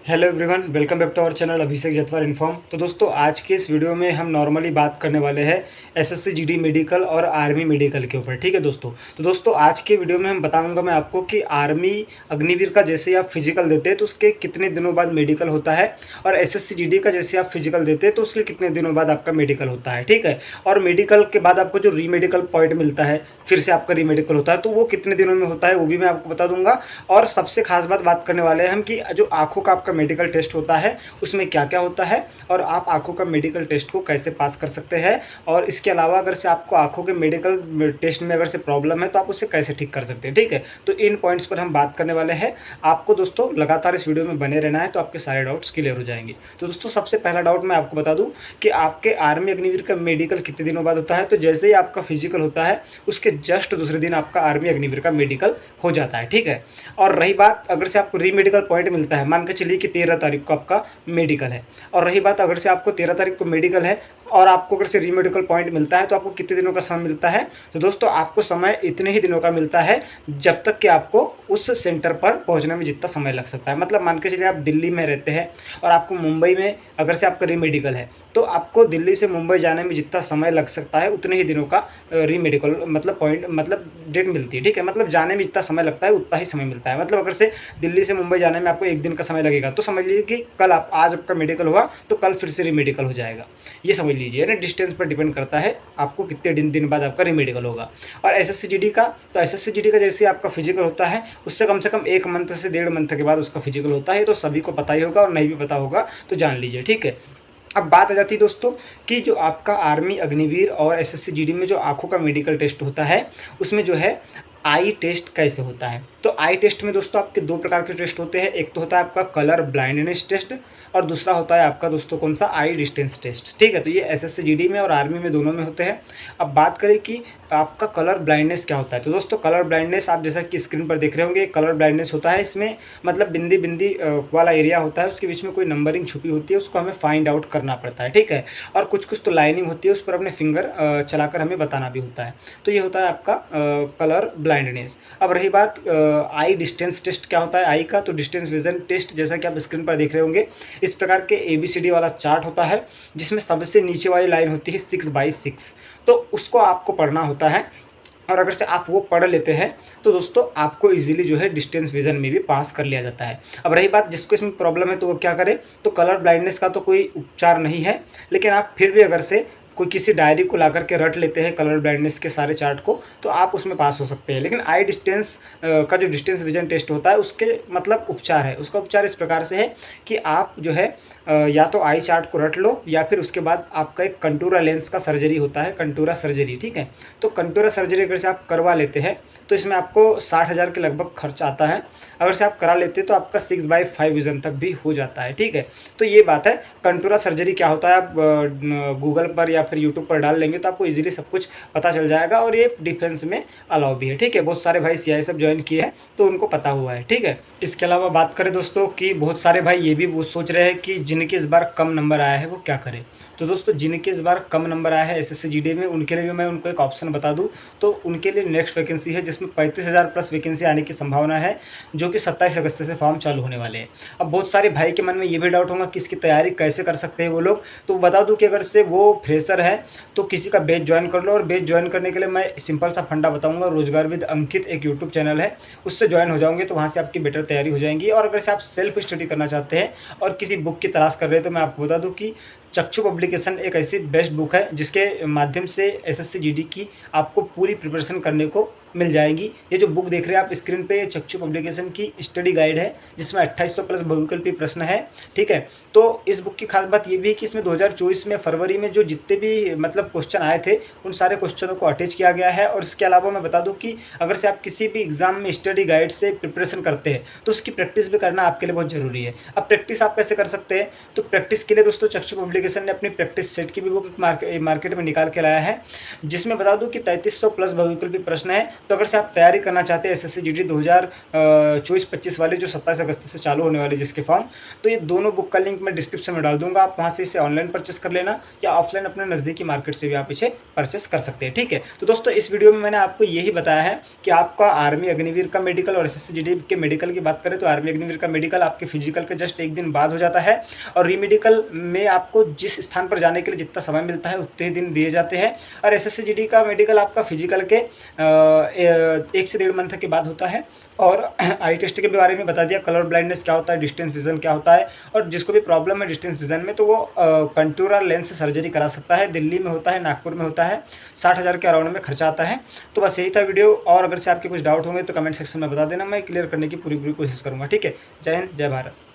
Hello everyone, welcome back to our channel Abhishek Jatwar inform. तो दोस्तों, आज के इस वीडियो में हम नॉर्मली बात करने वाले हैं एसएससी जीडी मेडिकल और आर्मी मेडिकल के ऊपर। ठीक है दोस्तों। तो दोस्तों, आज के वीडियो में हम बताऊंगा मैं आपको कि आर्मी अग्निवीर का जैसे आप फिजिकल देते हैं तो उसके कितने दिनों बाद मेडिकल होता है, और एसएससी जीडी का जैसे आप फिजिकल देते हैं तो उसके कितने दिनों बाद आपका मेडिकल होता है। ठीक है। और मेडिकल के बाद आपको जो रीमेडिकल पॉइंट मिलता है, फिर से आपका रीमेडिकल होता है, तो वो कितने दिनों में होता है वो भी मैं आपको बता दूंगा। और सबसे खास बात करने वाले हैं हम कि जो आंखों का आपका मेडिकल टेस्ट होता है उसमें क्या क्या होता है, और आप आंखों का मेडिकल टेस्ट को कैसे पास कर सकते हैं। और इसके अलावा अगर से आपको आंखों के मेडिकल टेस्ट में अगर से प्रॉब्लम है तो आप उसे कैसे ठीक कर सकते हैं। ठीक है। तो इन पॉइंट्स पर हम बात करने वाले हैं। आपको दोस्तों लगातार इस वीडियो में बने रहना है तो आपके सारे डाउट्स क्लियर हो जाएंगे। तो दोस्तों, सबसे पहला डाउट मैं आपको बता दूं कि आपके आर्मी अग्निवीर का मेडिकल कितने दिनों बाद होता है। तो जैसे ही आपका फिजिकल होता है उसके जस्ट दूसरे दिन आपका आर्मी अग्निवीर का मेडिकल हो जाता है। ठीक है। और रही बात, अगर से आपको रीमेडिकल पॉइंट मिलता है, मान के चलिए कि 13 तारीख को आपका मेडिकल है, और रही बात अगर से आपको 13 तारीख को मेडिकल है और आपको अगर से रीमेडिकल पॉइंट मिलता है तो आपको कितने दिनों का समय मिलता है। तो दोस्तों, आपको समय इतने ही दिनों का मिलता है जब तक कि आपको उस सेंटर पर पहुंचने में जितना समय लग सकता है। मतलब मान के चलिए आप दिल्ली में रहते हैं और आपको मुंबई में अगर से आपका रीमेडिकल है तो आपको दिल्ली से मुंबई जाने में जितना समय लग सकता है उतने ही दिनों का रीमेडिकल मतलब पॉइंट मतलब डेट मिलती है। ठीक है। मतलब जाने में जितना समय लगता है उतना ही समय मिलता है। मतलब अगर से दिल्ली से मुंबई जाने में आपको एक दिन का समय लगेगा तो समझ लीजिए कि कल आप आज आपका मेडिकल हुआ तो कल फिर से रीमेडिकल हो जाएगा। ये समझ लीजिए ना, डिस्टेंस पर डिपेंड करता है आपको कितने दिन बाद आपका रीमेडिकल होगा। और एसएससी का, तो एसएससी का जैसे आपका फिजिकल होता है उससे कम 1 मंथ से 1.5 मंथ के बाद उसका फिजिकल होता है। तो सभी को पता ही होगा, और नहीं भी पता होगा तो जान लीजिए। ठीक है। अब बात आ जाती है दोस्तों कि जो आपका आर्मी अग्निवीर और एसएससी जीडी में जो आंखों का मेडिकल टेस्ट होता है उसमें जो है आई टेस्ट कैसे होता है। तो आई टेस्ट में दोस्तों आपके दो प्रकार के टेस्ट होते हैं। एक तो होता है आपका कलर ब्लाइंडनेस टेस्ट, और दूसरा होता है आपका दोस्तों कौन सा, आई डिस्टेंस टेस्ट। ठीक है। तो ये एसएससी जीडी में और आर्मी में दोनों में होते हैं। अब बात करें कि आपका कलर ब्लाइंडनेस क्या होता है। तो दोस्तों, कलर ब्लाइंडनेस आप जैसा कि स्क्रीन पर देख रहे होंगे, कलर ब्लाइंडनेस होता है। इसमें मतलब बिंदी बिंदी वाला एरिया होता है, उसके बीच में कोई नंबरिंग छुपी होती है, उसको हमें फाइंड आउट करना पड़ता है। ठीक है। और कुछ कुछ तो लाइनिंग होती है, उस पर अपने फिंगर चलाकर हमें बताना भी होता है। तो ये होता है आपका कलर ब्लाइंडनेस। अब रही बात आई डिस्टेंस टेस्ट क्या होता है आई का, तो डिस्टेंस विजन टेस्ट जैसा कि आप स्क्रीन पर देख रहे होंगे, इस प्रकार के ABCD वाला चार्ट होता है जिसमें सबसे नीचे वाली लाइन होती है 6x6। तो उसको आपको पढ़ना होता है, और अगर से आप वो पढ़ लेते हैं तो दोस्तों आपको इजीली जो है डिस्टेंस विजन में भी पास कर लिया जाता है। अब रही बात जिसको इसमें प्रॉब्लम है तो वो क्या करे, तो कलर ब्लाइंडनेस का तो कोई उपचार नहीं है, लेकिन आप फिर भी अगर से कोई किसी डायरी को ला करके रट लेते हैं कलर ब्लाइंडनेस के सारे चार्ट को तो आप उसमें पास हो सकते हैं। लेकिन आई डिस्टेंस का जो डिस्टेंस विजन टेस्ट होता है उसके मतलब उपचार है, उसका उपचार इस प्रकार से है कि आप जो है या तो आई चार्ट को रट लो, या फिर उसके बाद आपका एक कंटूरा लेंस का सर्जरी होता है, कंटूरा सर्जरी। ठीक है। तो कंटूरा सर्जरी अगर से आप करवा लेते हैं तो इसमें आपको 60,000 के लगभग खर्च आता है। अगर से आप करा लेते हैं तो आपका 6/5 विजन तक भी हो जाता है। ठीक है। तो ये बात है। कंटूरा सर्जरी क्या होता है आप गूगल पर या फिर यूट्यूब पर डाल लेंगे तो आपको इजीली सब कुछ पता चल जाएगा, और ये डिफेंस में अलाउ भी है। ठीक है। बहुत सारे भाई CI सब ज्वाइन किए हैं तो उनको पता हुआ है। ठीक है। इसके अलावा बात करें दोस्तों कि बहुत सारे भाई ये भी वो सोच रहे हैं कि जिनके इस बार कम नंबर आया है वो क्या करें। तो दोस्तों, जिनके इस बार कम नंबर आया है एसएससी जीडी में उनके लिए भी मैं उनको एक ऑप्शन बता दूं तो उनके लिए नेक्स्ट वैकेंसी है जिसमें 35,000 प्लस वैकेंसी आने की संभावना है, जो कि 27 अगस्त से फॉर्म चालू होने वाले हैं। अब बहुत सारे भाई के मन में ये भी डाउट होगा कि इसकी तैयारी कैसे कर सकते हैं वो लोग। तो बता दूं कि अगर से वो फ्रेशर है तो किसी का बैच ज्वाइन कर लो, और बैच ज्वाइन करने के लिए मैं सिंपल सा फंडा बताऊंगा। रोजगार विद अंकित एक यूट्यूब चैनल है, उससे ज्वाइन हो जाओगे तो वहाँ से आपकी बेटर तैयारी हो जाएंगी। और अगर से आप सेल्फ स्टडी करना चाहते हैं और किसी बुक की तलाश कर रहे हैं तो मैं आपको बता दूं कि चक्षु पब्लिकेशन एक ऐसी बेस्ट बुक है जिसके माध्यम से एसएससी जीडी की आपको पूरी प्रिपरेशन करने को मिल जाएगी। ये जो बुक देख रहे हैं आप स्क्रीन पे, ये चक्षु पब्लिकेशन की स्टडी गाइड है जिसमें 2800 प्लस बहुविकल्पी प्रश्न है। ठीक है। तो इस बुक की खास बात ये भी है कि इसमें 2024 में फरवरी में जो जितने भी मतलब क्वेश्चन आए थे उन सारे क्वेश्चनों को अटैच किया गया है। और इसके अलावा मैं बता दूं कि अगर से आप किसी भी एग्जाम में स्टडी गाइड से प्रिपरेशन करते हैं तो उसकी प्रैक्टिस भी करना आपके लिए बहुत जरूरी है। अब प्रैक्टिस आप कैसे कर सकते हैं, तो प्रैक्टिस के लिए दोस्तों चक्षु पब्लिकेशन ने अपनी प्रैक्टिस सेट की भी बुक मार्केट में निकाल के लाया है, जिसमें बता दूं कि 3300 प्लस बहुविकल्पी प्रश्न है तो अगर से आप तैयारी करना चाहते हैं एसएससी जीडी 2024-25 वाले जो 27 अगस्त से चालू होने वाले जिसके फॉर्म, तो ये दोनों बुक का लिंक मैं डिस्क्रिप्शन में डाल दूंगा, आप वहाँ से इसे ऑनलाइन परचेस कर लेना या ऑफलाइन अपने नज़दीकी मार्केट से भी आप इसे परचेस कर सकते हैं। ठीक है, तो दोस्तों इस वीडियो में मैंने आपको यही बताया है कि आपका आर्मी अग्निवीर का मेडिकल और एसएससी जीडी के मेडिकल की बात करें तो आर्मी अग्निवीर का मेडिकल आपके फिजिकल के जस्ट एक दिन बाद हो जाता है, और रीमेडिकल में आपको जिस स्थान पर जाने के लिए जितना समय मिलता है उतने दिन दिए जाते हैं, और एसएससी जीडी का मेडिकल आपका फिजिकल के 1 से 1.5 मंथ के बाद होता है। और आई टेस्ट के बारे में बता दिया, कलर ब्लाइंडनेस क्या होता है, डिस्टेंस विजन क्या होता है, और जिसको भी प्रॉब्लम है डिस्टेंस विजन में तो वो कंटूरल लेंस से सर्जरी करा सकता है। दिल्ली में होता है, नागपुर में होता है, 60,000 के अराउंड में खर्चा आता है। तो बस यही था वीडियो, और अगर से आपके कुछ डाउट होंगे तो कमेंट सेक्शन में बता देना, मैं क्लियर करने की पूरी कोशिश करूँगा। ठीक है, जय हिंद, जय भारत।